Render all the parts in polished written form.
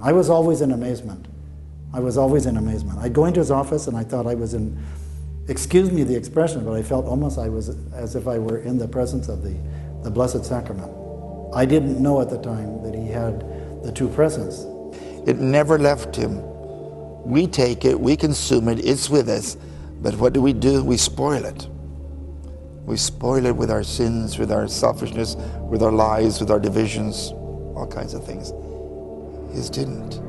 I was always in amazement. I was always in amazement. I'd go into his office and I thought I was in, excuse me the expression, but I felt almost I was as if I were in the presence of the Blessed Sacrament. I didn't know at the time that he had the two presents. It never left him. We take it, we consume it, it's with us, but what do? We spoil it. We spoil it with our sins, with our selfishness, with our lies, with our divisions, all kinds of things. His didn't.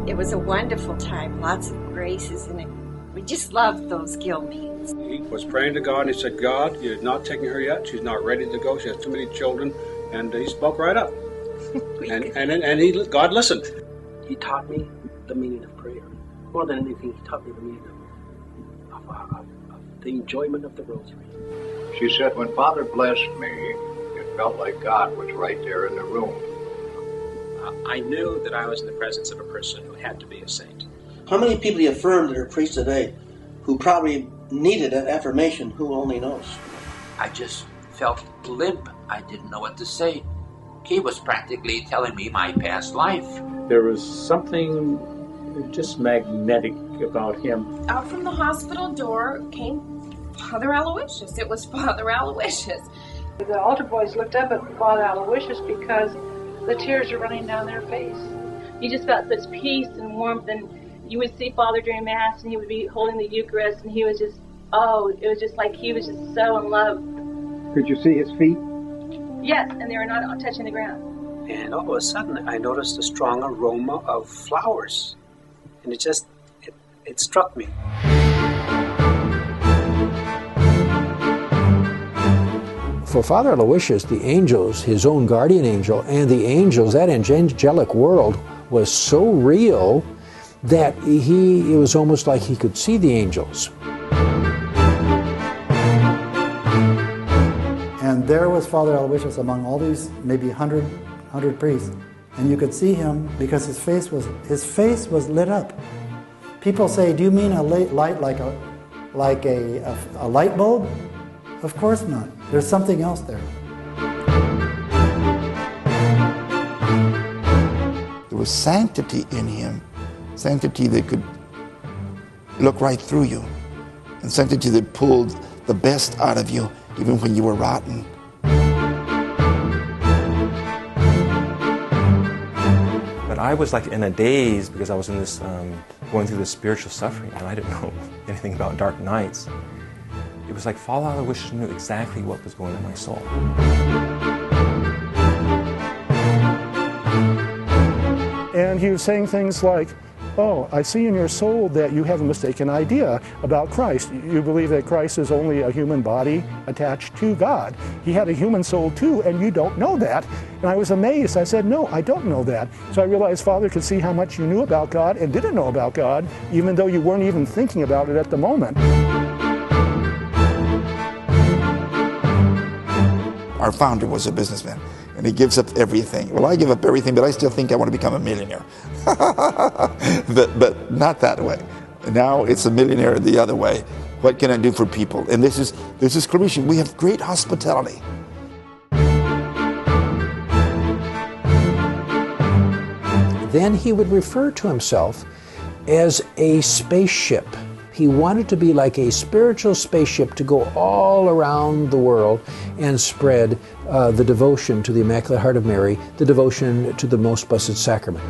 It was a wonderful time, lots of graces, and we just loved those guild meetings. He was praying to God, and he said, God, you're not taking her yet. She's not ready to go. She has too many children. And he spoke right up. God listened. He taught me the meaning of prayer. More than anything, he taught me the meaning of the enjoyment of the rosary. She said, when Father blessed me, it felt like God was right there in the room. I knew that I was in the presence of a person who had to be a saint. How many people he affirmed that are priests today who probably needed that affirmation, who only knows? I just felt limp. I didn't know what to say. He was practically telling me my past life. There was something just magnetic about him. Out from the hospital door came Father Aloysius. It was Father Aloysius. The altar boys looked up at Father Aloysius because the tears were running down their face. You just felt such peace and warmth, and you would see Father during Mass, and he would be holding the Eucharist, and he was just, it was just like he was just so in love. Could you see his feet? Yes, and they were not touching the ground. And all of a sudden, I noticed a strong aroma of flowers, and it struck me. For Father Aloysius, the angels, his own guardian angel, and the angels, that angelic world was so real that it was almost like he could see the angels. And there was Father Aloysius among all these maybe 100 priests, and you could see him because his face was lit up. People say, "Do you mean a light like a light bulb?" Of course not. There's something else there. There was sanctity in him, sanctity that could look right through you, and sanctity that pulled the best out of you, even when you were rotten. But I was like in a daze because I was in this, going through this spiritual suffering, and I didn't know anything about dark nights. It was like Father Aloysius knew exactly what was going on in my soul. And he was saying things like, oh, I see in your soul that you have a mistaken idea about Christ. You believe that Christ is only a human body attached to God. He had a human soul too, and you don't know that. And I was amazed. I said, no, I don't know that. So I realized Father could see how much you knew about God and didn't know about God, even though you weren't even thinking about it at the moment. Our founder was a businessman, and he gives up everything. Well, I give up everything, but I still think I want to become a millionaire. but not that way. Now it's a millionaire the other way. What can I do for people? And this is Claretian. We have great hospitality. Then he would refer to himself as a spaceship. He wanted to be like a spiritual spaceship to go all around the world and spread the devotion to the Immaculate Heart of Mary, the devotion to the Most Blessed Sacrament.